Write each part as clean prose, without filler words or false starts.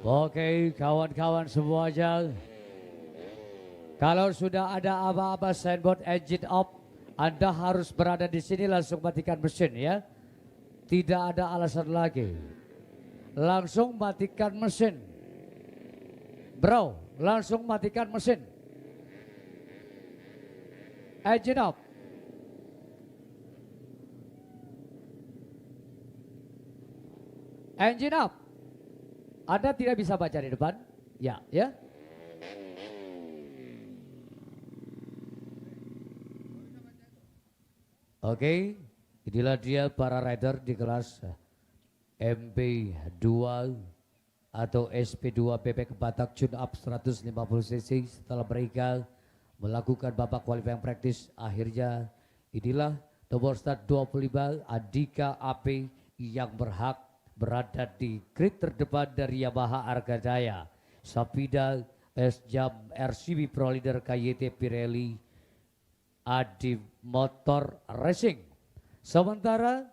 Oke, kawan-kawan semuanya. Kalau sudah ada apa-apa signboard engine off, Anda harus berada di sini langsung matikan mesin ya. Tidak ada alasan lagi. Langsung matikan mesin. Bro, langsung matikan mesin. Engine off. Engine off. Anda tidak bisa baca di depan. Ya, ya. Oke, inilah dia para rider di kelas MP2 atau SP2 bebek Batak tune up 150 cc. Setelah mereka melakukan babak qualifying praktis, akhirnya inilah nomor start 25 Andika AP yang berhak berada di grid terdepan dari Yamaha Arga Jaya, Sapida S-Jam RCB Pro Leader KYT Pirelli Adi Motor Racing. Sementara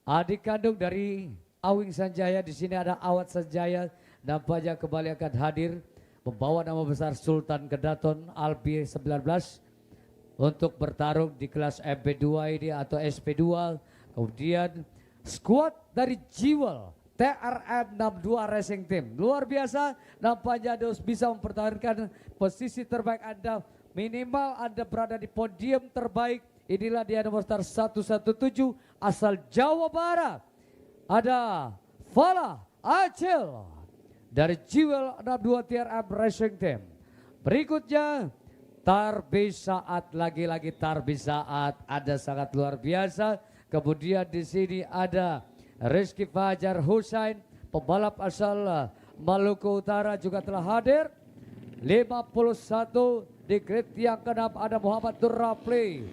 adik kandung dari Awing Sanjaya, di sini ada Awat Sanjaya, nampaknya kembali akan hadir membawa nama besar Sultan Kedaton Albi 19 untuk bertarung di kelas MP2 ini atau SP2. Kemudian skuad dari Jewel TRM 62 Racing Team. Luar biasa, nampaknya harus bisa mempertahankan posisi terbaik Anda. Minimal Anda berada di podium terbaik. Inilah dia nomor start 117 asal Jawa Barat. Ada Fala Acil dari Jewel 62 TRM Racing Team. Berikutnya Tarbi Saat, lagi-lagi Tarbi Saat, ada sangat luar biasa. Kemudian di sini ada Rizky Fajar Hussein, pembalap asal Maluku Utara juga telah hadir. 51 di grid yang ke-6 ada Muhammad Durrapli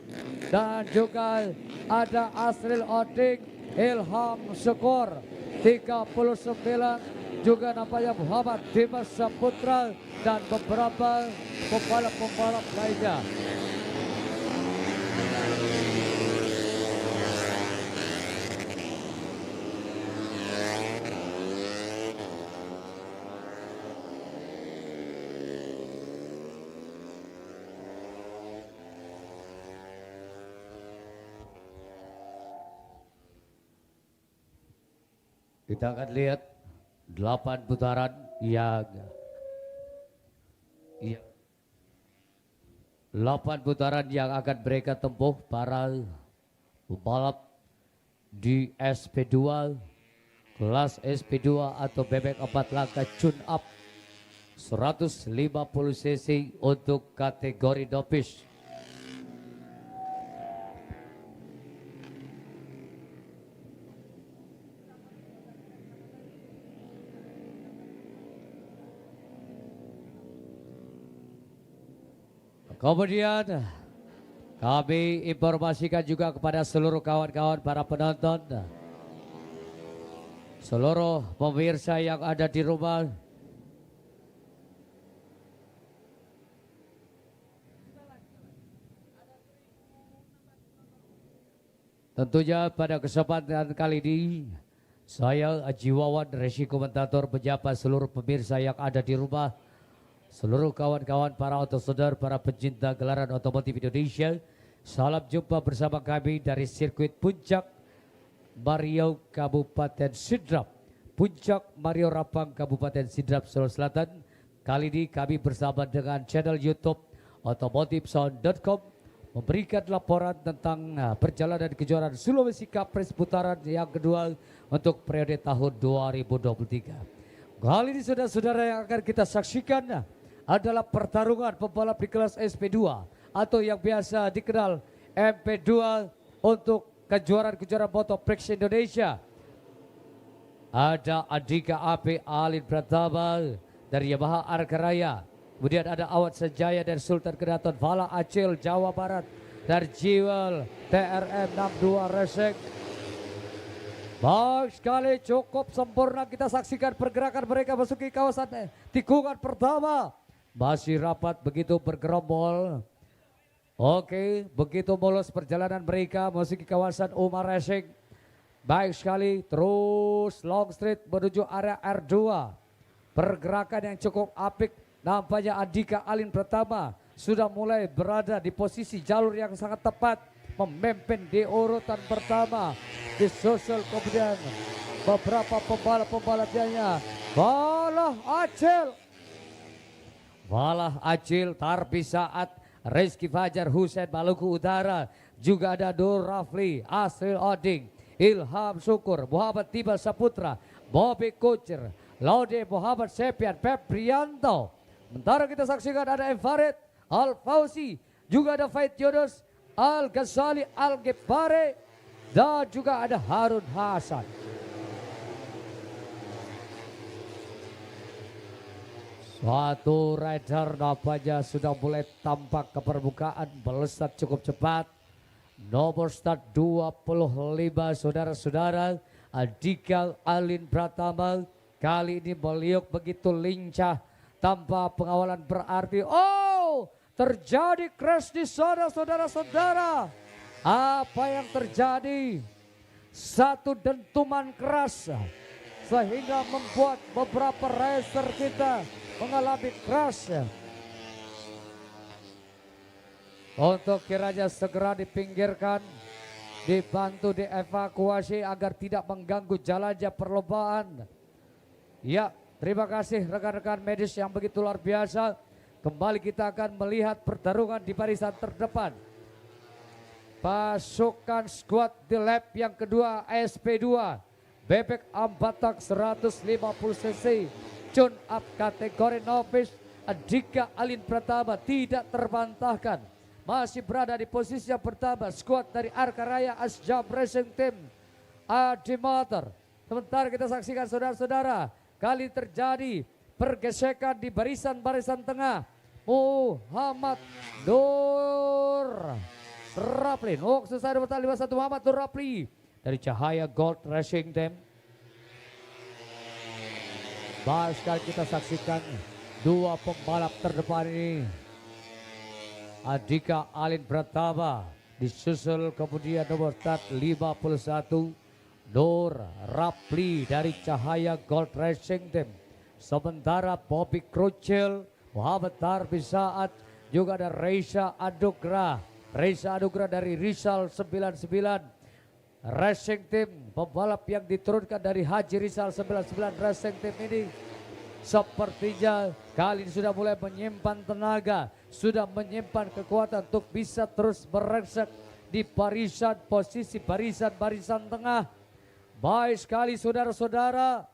dan juga ada Asril Odik, Ilham Syukur. 39 juga nampaknya Muhammad Dimas Saputra dan beberapa pembalap-pembalap lainnya. Kita akan lihat 8 putaran yang 8 putaran yang akan mereka tempuh para pembalap di SP2, kelas SP2 atau bebek 4 langkah tune up 150 cc untuk kategori novice. Kemudian kami informasikan juga kepada seluruh kawan-kawan para penonton, seluruh pemirsa yang ada di rumah, tentunya pada kesempatan kali ini saya Aji Wawan, resi komentator, menyapa seluruh pemirsa yang ada di rumah, seluruh kawan-kawan para autosaudar, para pencinta gelaran otomotif Indonesia. Salam jumpa bersama kami dari sirkuit Puncak Mario Kabupaten Sidrap, Puncak Mario Rapang Kabupaten Sidrap, Sulawesi Selatan. Kali ini kami bersama dengan channel YouTube otomotifsound.com memberikan laporan tentang perjalanan kejuaraan Sulawesi Kapres putaran yang kedua untuk periode tahun 2023. Kali ini saudara-saudara yang akan kita saksikan adalah pertarungan pembalap di kelas SP2 atau yang biasa dikenal MP2 untuk kejuaraan-kejuaraan Moto Prix Indonesia. Ada Andika AP Alin Pratama dari Yamaha Arga Raya. Kemudian ada Awat Sanjaya dari Sultan Kedaton, Fala Acil Jawa Barat dari Jewel TRM 62 Racing. Baik sekali, cukup sempurna kita saksikan pergerakan mereka masuki kawasan tikungan pertama. Masih rapat begitu bergerombol. Oke, begitu mulus perjalanan mereka masuki kawasan Umar Racing. Baik sekali, terus long straight menuju area R2. pergerakan yang cukup apik. Nampaknya Andika Alin Pratama sudah mulai berada di posisi jalur yang sangat tepat, memimpin di urutan pertama. Disusul kemudian beberapa pembalap-pembalap lainnya. Balah Acil, Tarbi Saat, Rizky Fajar, Husein Maluku Utara. Juga ada Nur Rafli, Asril Oding, Ilham Syukur, Muhammad Tiba Saputra, Bobby Kucer, Laude Muhammad Sepian, Febrianto. Sementara kita saksikan ada Farid Al Fauzi, juga ada Faid Yunus, Al Ghazali, Al Gepare, dan juga ada Harun Hasan. Suatu rider nampaknya sudah mulai tampak ke permukaan, melesat cukup cepat. Nomor start 25 saudara-saudara, Andika Alin Pratama kali ini meliuk begitu lincah tanpa pengawalan berarti. Oh, terjadi crash di sana saudara-saudara. Apa yang terjadi? Satu dentuman keras sehingga membuat beberapa racer kita mengalami crash. Untuk kiranya segera dipinggirkan, dibantu dievakuasi agar tidak mengganggu jalannya perlombaan. Ya, terima kasih rekan-rekan medis yang begitu luar biasa. Kembali kita akan melihat pertarungan di barisan terdepan. Pasukan squad di lap yang kedua SP2 bebek Ambatak 150 cc tune up kategori novice. Andika Alin Pratama tidak terbantahkan, masih berada di posisi yang pertama. Squad dari Arka Raya Asjab Racing Team Adi Motor. Sementara kita saksikan saudara-saudara, kali terjadi pergesekan di barisan-barisan tengah. Muhammad Nur Rapli, selesai nomor 51 Muhammad Nur Rapli dari Cahaya Gold Racing Team. Baru sekali kita saksikan dua pembalap terdepan ini. Andika Alin Pratama disusul kemudian nomor start 51 Nur Rapli dari Cahaya Gold Racing Team. Sementara Bobby Krucil, Muhammad Tarbi Saat, juga ada Reza Anugrah dari Rizal 99 Racing Team. Pembalap yang diturunkan dari Haji Rizal 99 Racing Team ini sepertinya kali ini sudah mulai menyimpan tenaga, sudah menyimpan kekuatan untuk bisa terus merengsek di barisan posisi barisan tengah. Baik sekali saudara-saudara.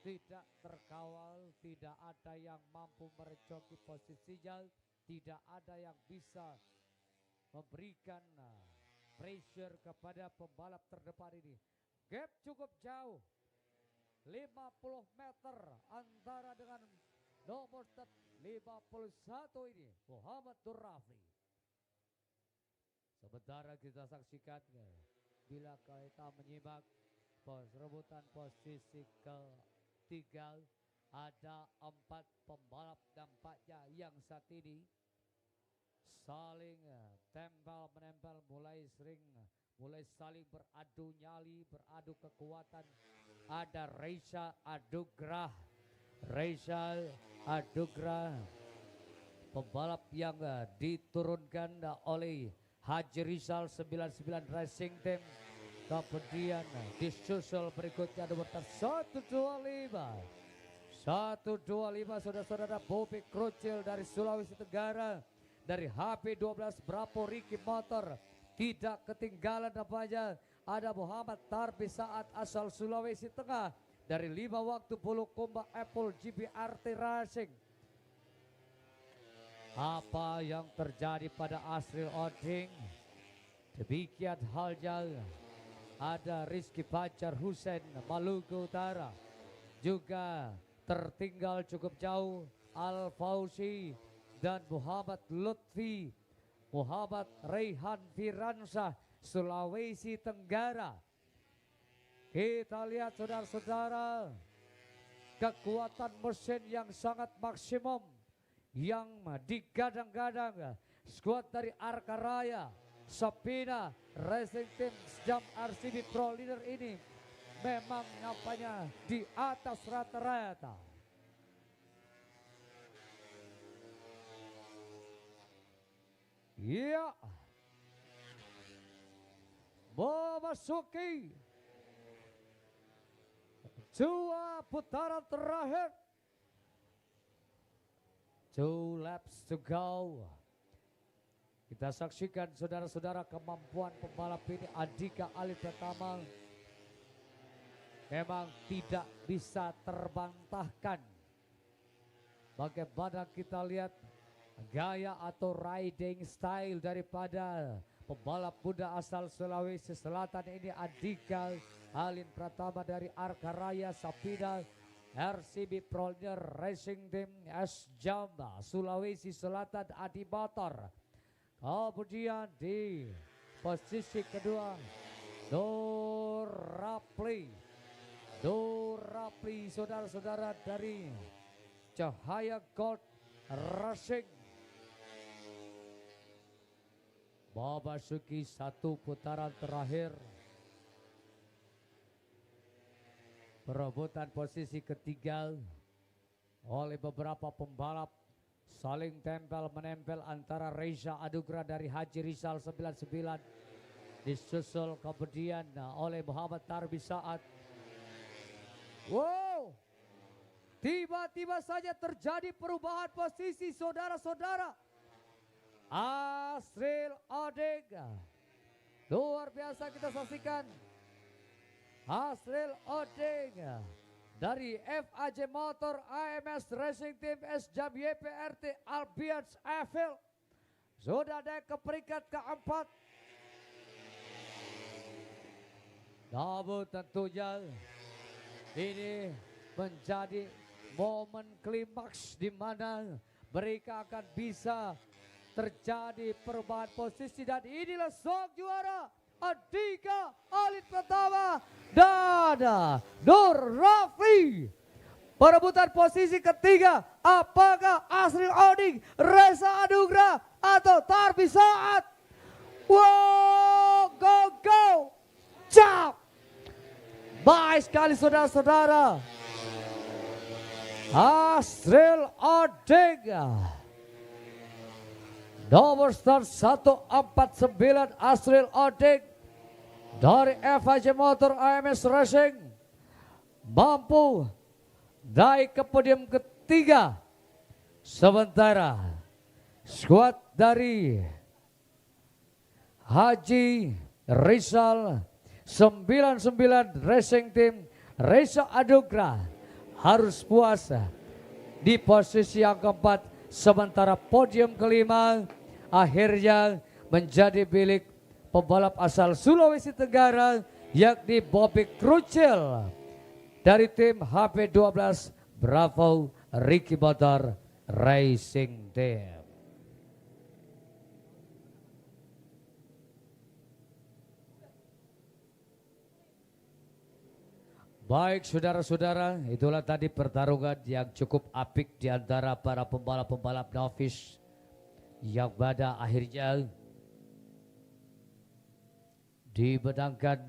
Tidak terkawal, tidak ada yang mampu merecoki posisinya, tidak ada yang bisa memberikan pressure kepada pembalap terdepan ini. Gap cukup jauh, 50 meter antara dengan nomor 51 ini, Muhammad Nur Rafli. Sementara kita saksikan bila kita menyimak rebutan posisi ketiga, ada 4 pembalap nampaknya yang saat ini saling menempel, mulai saling beradu nyali, beradu kekuatan. Ada Reza Anugrah, pembalap yang diturunkan oleh Haji Rizal 99 Racing Team. Kemudian disusul berikutnya nomor 125 saudara-saudara Bobby Krucil dari Sulawesi Tenggara, dari HP12 Bravo Ricky Motor. Tidak ketinggalan namanya ada Muhammad Tarbi Saat asal Sulawesi Tengah dari 5 waktu Bulukumba Apple GBRT Racing. Apa yang terjadi pada Asril Oding? Demikian halnya ada Rizky Fajar, Husein Maluku Utara, juga tertinggal cukup jauh Al Fauzi dan Muhammad Lutfi, Muhammad Rehan Firansyah Sulawesi Tenggara. Kita lihat saudara-saudara, kekuatan mesin yang sangat maksimum yang digadang-gadang skuad dari Arka Raya Sapina Racing Team Jam RCB Pro Leader ini memang nampaknya di atas rata-rata. Ya, memasuki dua putaran terakhir. 2 laps to go. Kita saksikan saudara-saudara kemampuan pembalap ini. Andika Ali Pratama memang tidak bisa terbantahkan. Bagaimana kita lihat gaya atau riding style daripada pembalap muda asal Sulawesi Selatan ini, Andika Ali Pratama dari Arka Raya Sapina RCB Pro Leader Racing Team S Jamba Sulawesi Selatan Adi Motor. Kemudian di posisi kedua Dorapli saudara-saudara dari Cahaya Gold Racing. Memasuki satu putaran terakhir. Perebutan posisi ketiga oleh beberapa pembalap, saling tempel-menempel antara Reza Anugrah dari Haji Rizal 99 disusul kemudian oleh Muhammad Tarbi Saat. Wow, tiba-tiba saja terjadi perubahan posisi saudara-saudara. Asril Odega, luar biasa kita saksikan. Asril Odega dari FAJ Motor AMS Racing Team S Jam YPRT Albions Eiffel sudah naik ke peringkat keempat. Namun tentunya ini menjadi momen klimaks di mana mereka akan bisa terjadi perubahan posisi, dan inilah sang juara Andika Ali Pratama dan Nur Rafli. Perebutan posisi ketiga, apakah Asril Oding, Reza Anugrah atau Tarbi Saat? Wow, go, cap. Baik sekali saudara-saudara. Asril Oding, nomor start 149 Asril Oding dari FAJ Motor AMS Racing mampu naik ke podium ketiga. Sementara skuad dari Haji Rizal 99 Racing Team Reza Anugrah harus puas di posisi yang keempat. Sementara podium kelima akhirnya menjadi milik pembalap asal Sulawesi Tenggara, yakni Bobby Krucil dari tim HP12 Bravo Ricky Motor Racing Team. Baik saudara-saudara, itulah tadi pertarungan yang cukup apik di antara para pembalap-pembalap novice yang pada akhirnya dimenangkan